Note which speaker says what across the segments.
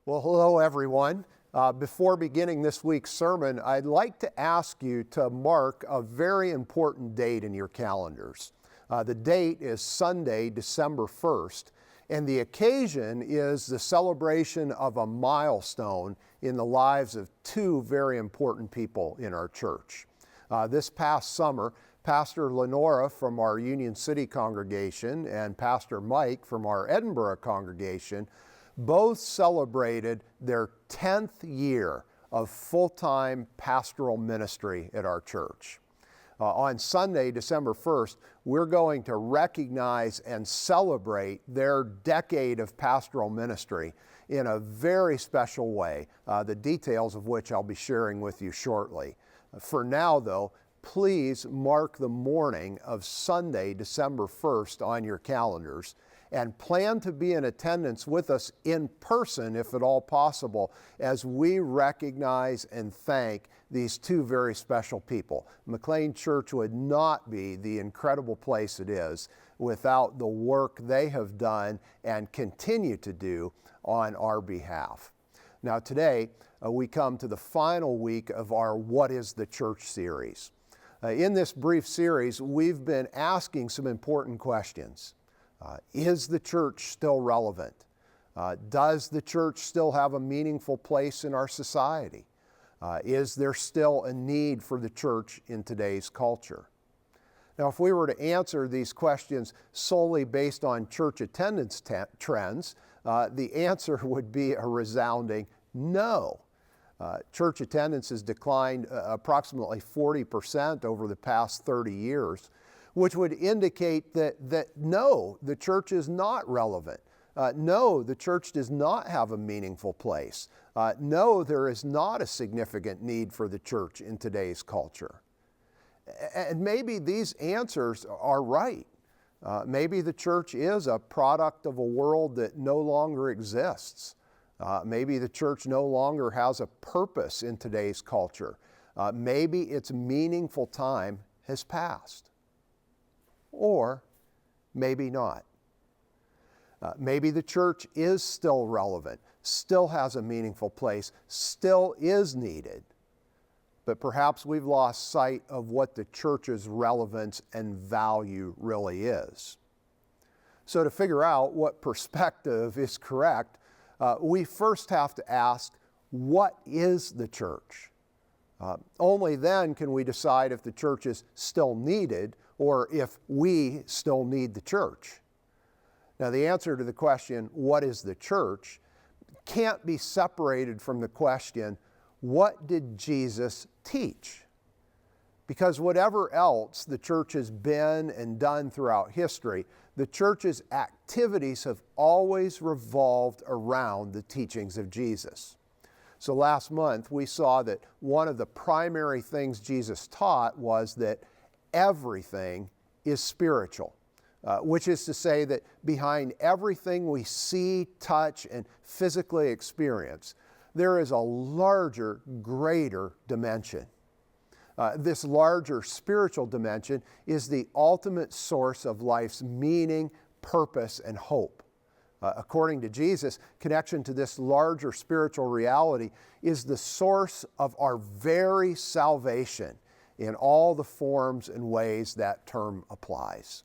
Speaker 1: Well, hello everyone. Before beginning this week's sermon, I'd like to ask you to mark a very important date in your calendars. The date is Sunday, December 1st, and the occasion is the celebration of a milestone in the lives of two very important people in our church. This past summer, Pastor Lenora from our Union City congregation and Pastor Mike from our Edinburgh congregation both celebrated their 10th year of full-time pastoral ministry at our church. On Sunday, December 1st, we're going to recognize and celebrate their decade of pastoral ministry in a very special way, the details of which I'll be sharing with you shortly. For now, though, please mark the morning of Sunday, December 1st on your calendars and plan to be in attendance with us in person, if at all possible, as we recognize and thank these two very special people. McLean Church would not be the incredible place it is without the work they have done and continue to do on our behalf. Now today, we come to the final week of our What is the Church series. In this brief series, we've been asking some important questions. Is the church still relevant? Does the church still have a meaningful place in our society? Is there still a need for the church in today's culture? Now, if we were to answer these questions solely based on church attendance trends, the answer would be a resounding no. Church attendance has declined approximately 40% over the past 30 years, which would indicate that no, the church is not relevant. No, the church does not have a meaningful place. No, there is not a significant need for the church in today's culture. And maybe these answers are right. Maybe the church is a product of a world that no longer exists. Maybe the church no longer has a purpose in today's culture. Maybe its meaningful time has passed. Or maybe not. Maybe the church is still relevant, still has a meaningful place, still is needed, but perhaps we've lost sight of what the church's relevance and value really is. So to figure out what perspective is correct, we first have to ask, what is the church? Only then can we decide if the church is still needed or if we still need the church. Now, the answer to the question, what is the church, can't be separated from the question, what did Jesus teach? Because whatever else the church has been and done throughout history, the church's activities have always revolved around the teachings of Jesus. So last month, we saw that one of the primary things Jesus taught was that everything is spiritual, which is to say that behind everything we see, touch, and physically experience, there is a larger, greater dimension. This larger spiritual dimension is the ultimate source of life's meaning, purpose, and hope. According to Jesus, connection to this larger spiritual reality is the source of our very salvation in all the forms and ways that term applies.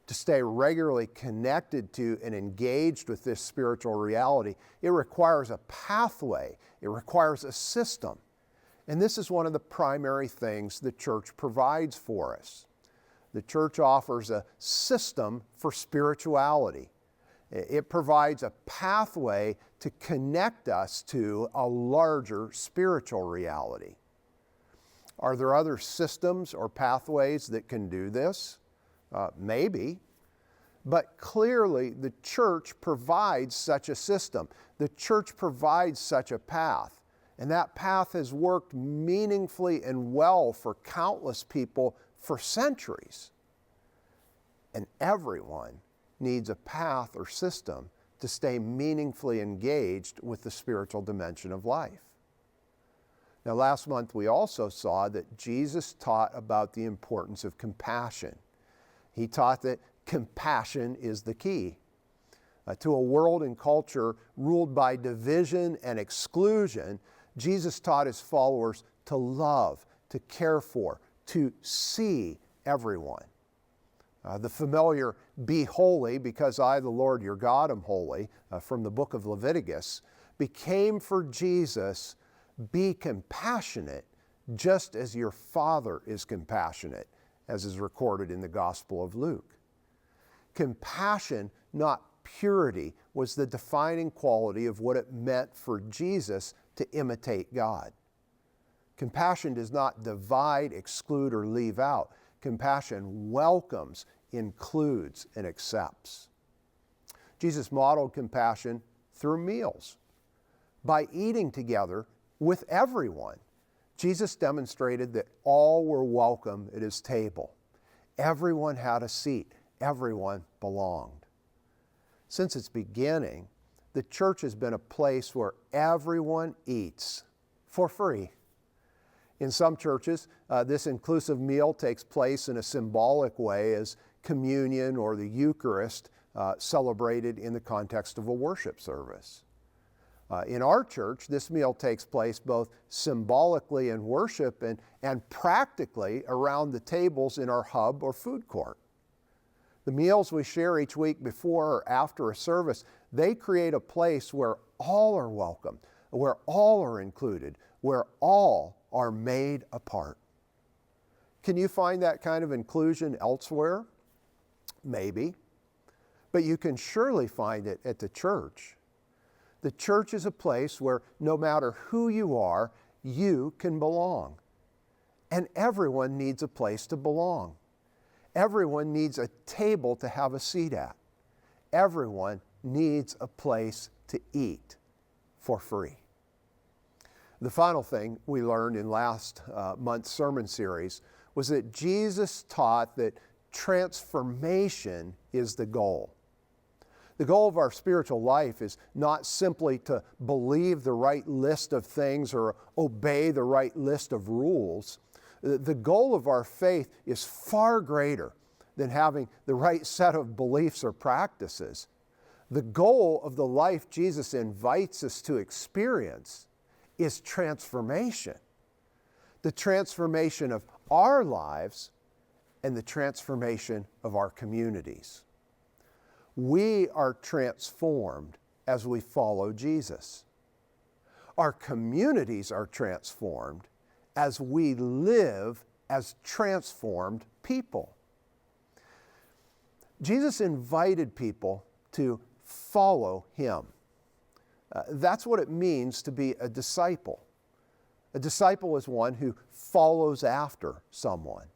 Speaker 1: To stay regularly connected to and engaged with this spiritual reality, it requires a pathway, it requires a system. And this is one of the primary things the church provides for us. The church offers a system for spirituality. It provides a pathway to connect us to a larger spiritual reality. Are there other systems or pathways that can do this? Maybe. But clearly, the church provides such a system. The church provides such a path. And that path has worked meaningfully and well for countless people for centuries. And everyone needs a path or system to stay meaningfully engaged with the spiritual dimension of life. Now, last month we also saw that Jesus taught about the importance of compassion. He taught that compassion is the key. To a world and culture ruled by division and exclusion, Jesus taught his followers to love, to care for, to see everyone. The familiar "be holy because I, the Lord your God, am holy" from the book of Leviticus became for Jesus, "be compassionate just as your Father is compassionate," as is recorded in the Gospel of Luke. Compassion, not purity, was the defining quality of what it meant for Jesus to imitate God. Compassion does not divide, exclude, or leave out. Compassion welcomes, includes, and accepts. Jesus modeled compassion through meals. By eating together with everyone, Jesus demonstrated that all were welcome at his table. Everyone had a seat. Everyone belonged. Since its beginning, the church has been a place where everyone eats for free. In some churches, this inclusive meal takes place in a symbolic way as communion or the Eucharist celebrated in the context of a worship service. In our church, this meal takes place both symbolically in worship and practically around the tables in our hub or food court. The meals we share each week before or after a service, they create a place where all are welcome, where all are included, where all are made a part. Can you find that kind of inclusion elsewhere? Maybe. But you can surely find it at the church. The church is a place where no matter who you are, you can belong. And everyone needs a place to belong. Everyone needs a table to have a seat at. Everyone needs a place to eat for free. The final thing we learned in last month's sermon series was that Jesus taught that transformation is the goal. The goal of our spiritual life is not simply to believe the right list of things or obey the right list of rules. The goal of our faith is far greater than having the right set of beliefs or practices. The goal of the life Jesus invites us to experience is transformation. The transformation of our lives and the transformation of our communities. We are transformed as we follow Jesus. Our communities are transformed as we live as transformed people. Jesus invited people to follow him. That's what it means to be a disciple. A disciple is one who follows after someone.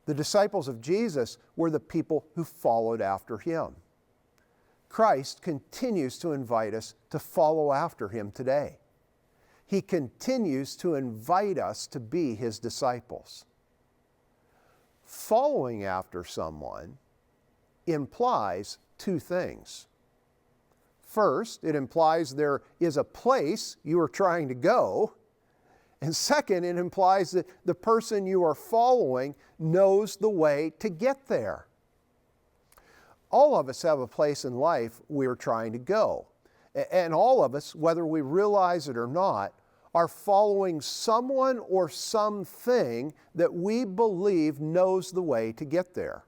Speaker 1: The disciples of Jesus were the people who followed after him. Christ continues to invite us to follow after him today. He continues to invite us to be his disciples. Following after someone implies two things. First, it implies there is a place you are trying to go. And second, it implies that the person you are following knows the way to get there. All of us have a place in life we're trying to go. And all of us, whether we realize it or not, are following someone or something that we believe knows the way to get there.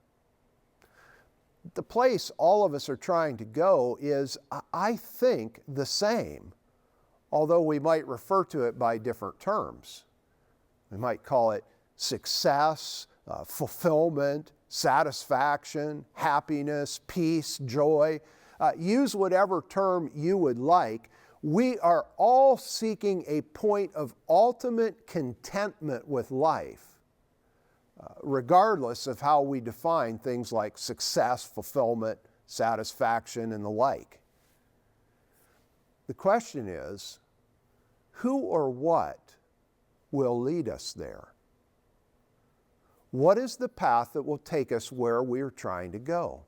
Speaker 1: The place all of us are trying to go is, I think, the same, although we might refer to it by different terms. We might call it success, fulfillment, satisfaction, happiness, peace, joy. Use whatever term you would like. We are all seeking a point of ultimate contentment with life, regardless of how we define things like success, fulfillment, satisfaction, and the like. The question is, who or what will lead us there? What is the path that will take us where we are trying to go?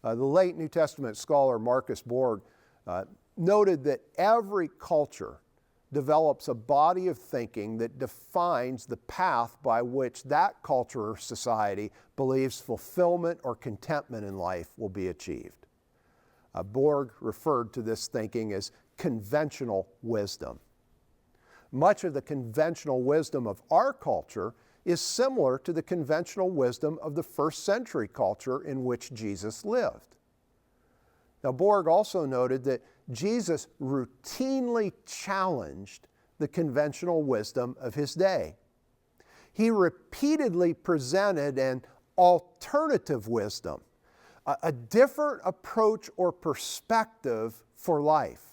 Speaker 1: The late New Testament scholar Marcus Borg noted that every culture develops a body of thinking that defines the path by which that culture or society believes fulfillment or contentment in life will be achieved. Borg referred to this thinking as conventional wisdom. Much of the conventional wisdom of our culture is similar to the conventional wisdom of the first century culture in which Jesus lived. Now, Borg also noted that Jesus routinely challenged the conventional wisdom of his day. He repeatedly presented an alternative wisdom, a different approach or perspective for life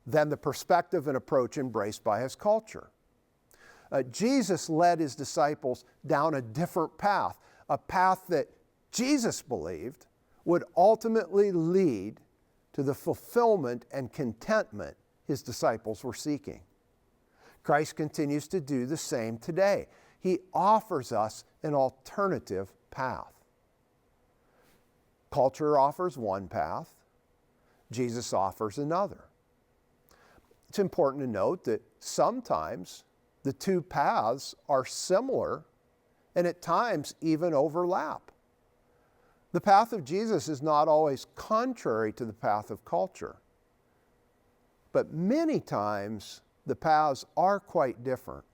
Speaker 1: than the perspective and approach embraced by his culture. Jesus led his disciples down a different path, a path that Jesus believed would ultimately lead to the fulfillment and contentment his disciples were seeking. Christ continues to do the same today. He offers us an alternative path. Culture offers one path, Jesus offers another. It's important to note that sometimes the two paths are similar and at times even overlap. The path of Jesus is not always contrary to the path of culture, but many times the paths are quite different.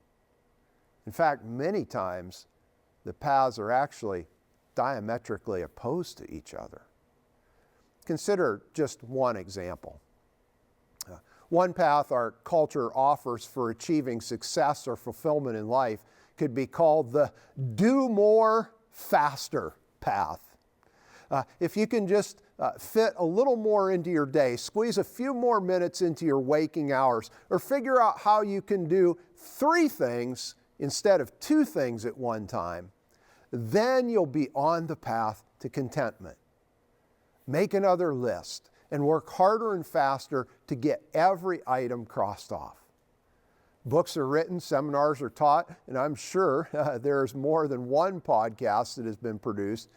Speaker 1: In fact, many times the paths are actually diametrically opposed to each other. Consider just one example. One path our culture offers for achieving success or fulfillment in life could be called the do more faster path. If you can just fit a little more into your day, squeeze a few more minutes into your waking hours, or figure out how you can do 3 things instead of 2 things at one time, then you'll be on the path to contentment. Make another list and work harder and faster to get every item crossed off. Books are written, seminars are taught, and I'm sure there's more than one podcast that has been produced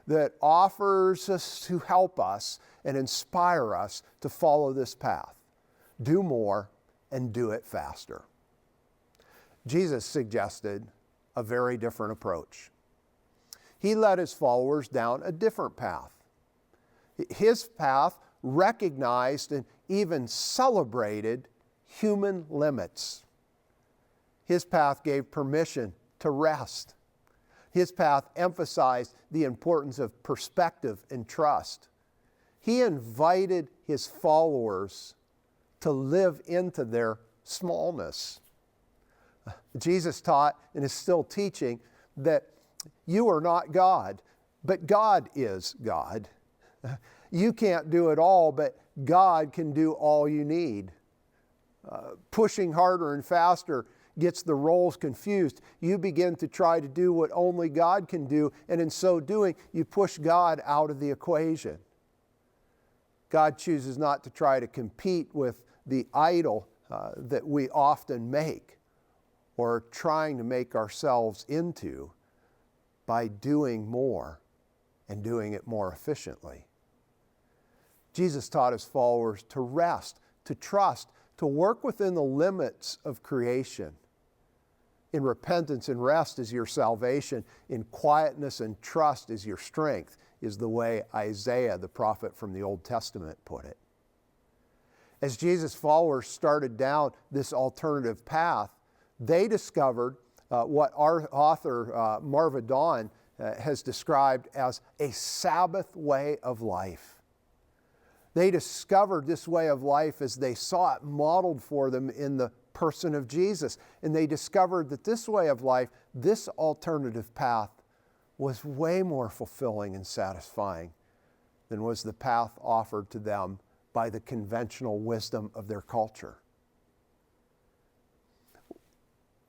Speaker 1: that offers us to help us and inspire us to follow this path. Do more and do it faster. Jesus suggested a very different approach. He led his followers down a different path. His path recognized and even celebrated human limits. His path gave permission to rest. His path emphasized the importance of perspective and trust. He invited his followers to live into their smallness. Jesus taught and is still teaching that you are not God, but God is God. You can't do it all, but God can do all you need. Pushing harder and faster gets the roles confused. You begin to try to do what only God can do, and in so doing, you push God out of the equation. God chooses not to try to compete with the idol that we often make or trying to make ourselves into by doing more and doing it more efficiently. Jesus taught his followers to rest, to trust, to work within the limits of creation. In repentance and rest is your salvation. In quietness and trust is your strength, is the way Isaiah, the prophet from the Old Testament, put it. As Jesus' followers started down this alternative path, they discovered what our author, Marva Dawn, has described as a Sabbath way of life. They discovered this way of life as they saw it modeled for them in the person of Jesus. And they discovered that this way of life, this alternative path, was way more fulfilling and satisfying than was the path offered to them by the conventional wisdom of their culture.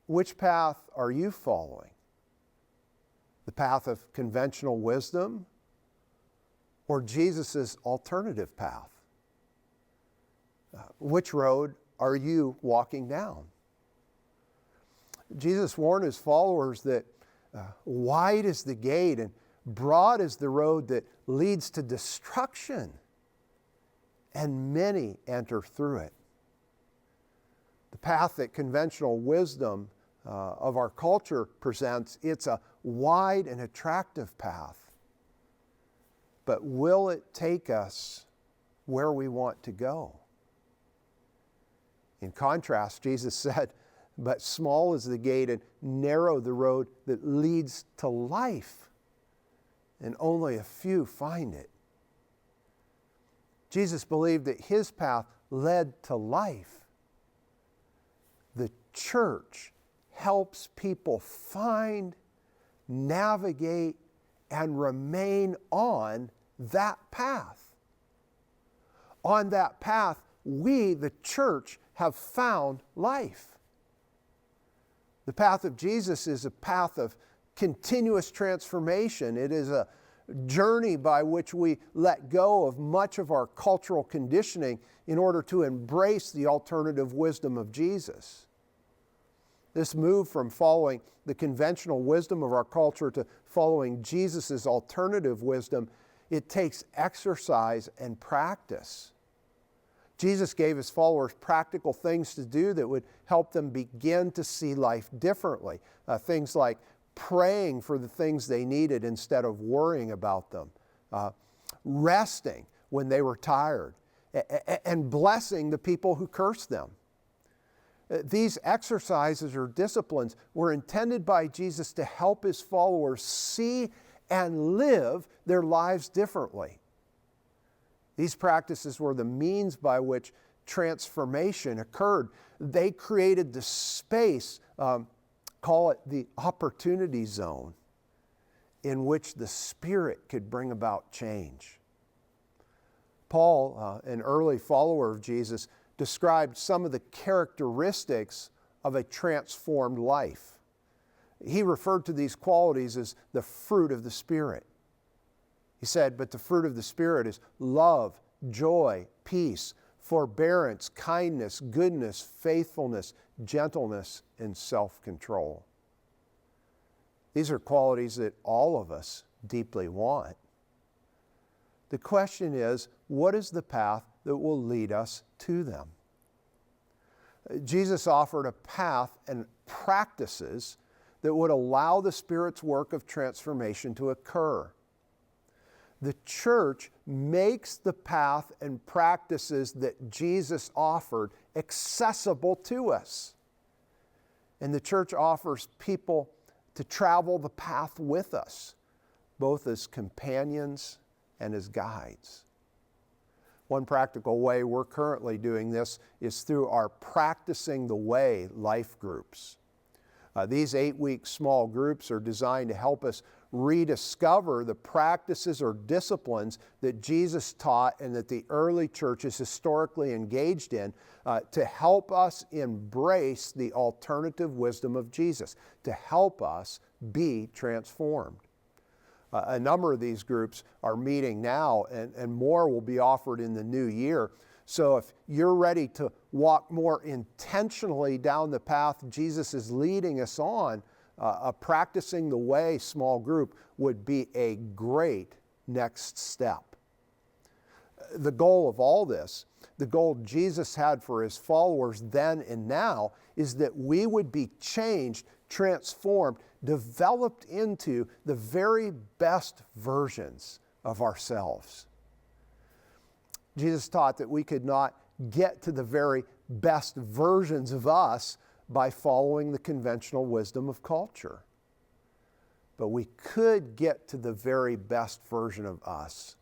Speaker 1: Which path are you following? The path of conventional wisdom or Jesus' alternative path? Which road are you walking down? Jesus warned his followers that wide is the gate and broad is the road that leads to destruction, and many enter through it. The path that conventional wisdom of our culture presents, it's a wide and attractive path. But will it take us where we want to go. In contrast, Jesus said, but small is the gate and narrow the road that leads to life, and only a few find it. Jesus believed that his path led to life. The church helps people find, navigate, and remain on that path. On that path, we, the church, have found life. The path of Jesus is a path of continuous transformation. It is a journey by which we let go of much of our cultural conditioning in order to embrace the alternative wisdom of Jesus. This move from following the conventional wisdom of our culture to following Jesus' alternative wisdom, it takes exercise and practice. Jesus gave his followers practical things to do that would help them begin to see life differently. Things like praying for the things they needed instead of worrying about them, resting when they were tired, and blessing the people who cursed them. These exercises or disciplines were intended by Jesus to help his followers see and live their lives differently. These practices were the means by which transformation occurred. They created the space, call it the opportunity zone, in which the Spirit could bring about change. Paul, an early follower of Jesus, described some of the characteristics of a transformed life. He referred to these qualities as the fruit of the Spirit. He said, but the fruit of the Spirit is love, joy, peace, forbearance, kindness, goodness, faithfulness, gentleness, and self-control. These are qualities that all of us deeply want. The question is, what is the path that will lead us to them? Jesus offered a path and practices that would allow the Spirit's work of transformation to occur. The church makes the path and practices that Jesus offered accessible to us. And the church offers people to travel the path with us, both as companions and as guides. One practical way we're currently doing this is through our Practicing the Way life groups. These 8-week small groups are designed to help us rediscover the practices or disciplines that Jesus taught and that the early church is historically engaged in to help us embrace the alternative wisdom of Jesus, to help us be transformed. A number of these groups are meeting now, and more will be offered in the new year. So if you're ready to walk more intentionally down the path Jesus is leading us on, a Practicing the Way small group would be a great next step. The goal of all this, the goal Jesus had for his followers then and now, is that we would be changed, transformed, developed into the very best versions of ourselves. Jesus taught that we could not get to the very best versions of us by following the conventional wisdom of culture. But we could get to the very best version of us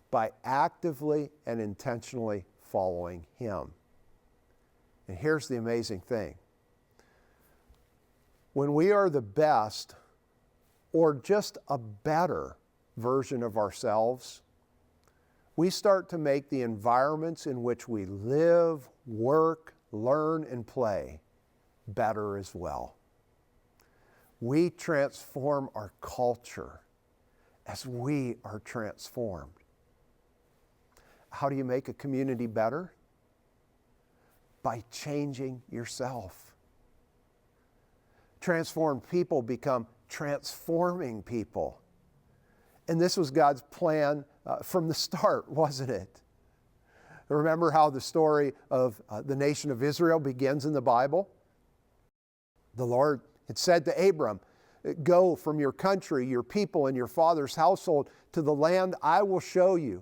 Speaker 1: by actively and intentionally following him. And here's the amazing thing. When we are the best or just a better version of ourselves, we start to make the environments in which we live, work, learn, and play better as well. We transform our culture as we are transformed. How do you make a community better? By changing yourself. Transformed people become transforming people. And this was God's plan from the start, wasn't it? Remember how the story of the nation of Israel begins in the Bible? The Lord had said to Abram, "Go from your country, your people, and your father's household to the land I will show you.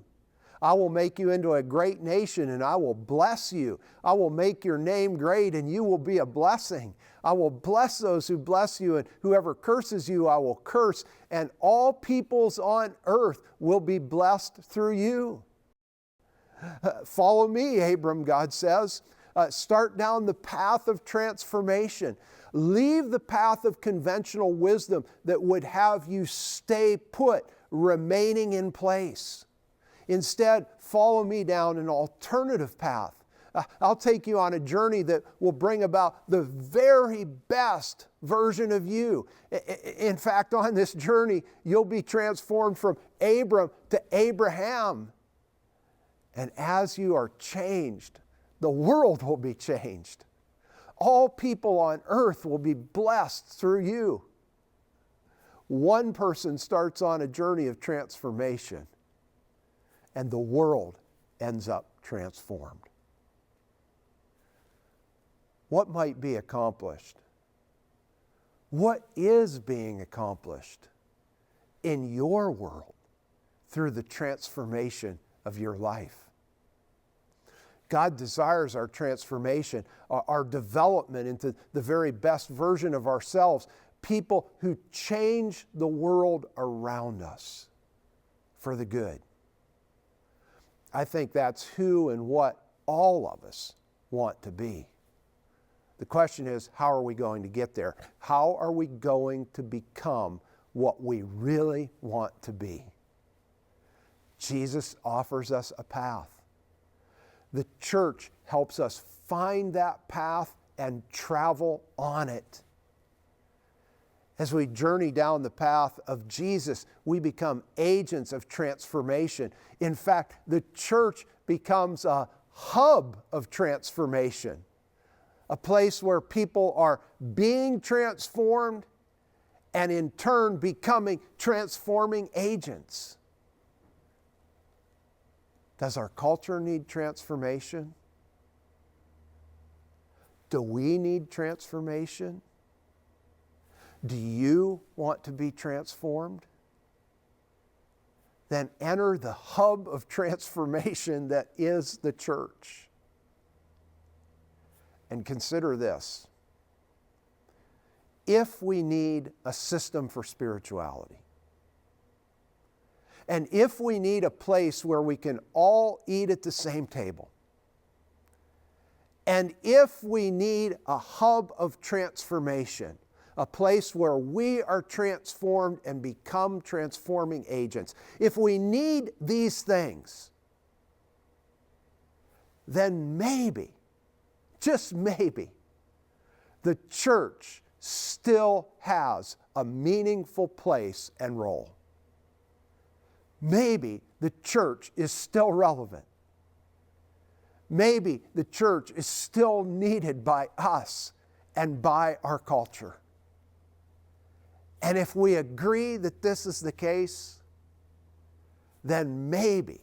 Speaker 1: I will make you into a great nation, and I will bless you. I will make your name great, and you will be a blessing. I will bless those who bless you, and whoever curses you, I will curse. And all peoples on earth will be blessed through you. Follow me, Abram, God says. Start down the path of transformation. Leave the path of conventional wisdom that would have you stay put, remaining in place. Instead, follow me down an alternative path. I'll take you on a journey that will bring about the very best version of you. In fact, on this journey, you'll be transformed from Abram to Abraham. And as you are changed, the world will be changed. All people on earth will be blessed through you. One person starts on a journey of transformation, and the world ends up transformed. What might be accomplished? What is being accomplished in your world through the transformation of your life? God desires our transformation, our development into the very best version of ourselves, people who change the world around us for the good. I think that's who and what all of us want to be. The question is, how are we going to get there? How are we going to become what we really want to be? Jesus offers us a path. The church helps us find that path and travel on it. As we journey down the path of Jesus, we become agents of transformation. In fact, the church becomes a hub of transformation, a place where people are being transformed and in turn becoming transforming agents. Does our culture need transformation? Do we need transformation? Do you want to be transformed? Then enter the hub of transformation that is the church. And consider this. If we need a system for spirituality, and if we need a place where we can all eat at the same table, and if we need a hub of transformation, a place where we are transformed and become transforming agents, if we need these things, then maybe, just maybe, the church still has a meaningful place and role. Maybe the church is still relevant. Maybe the church is still needed by us and by our culture. And if we agree that this is the case, then maybe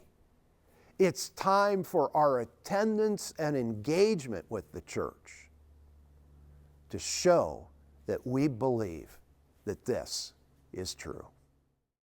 Speaker 1: it's time for our attendance and engagement with the church to show that we believe that this is true.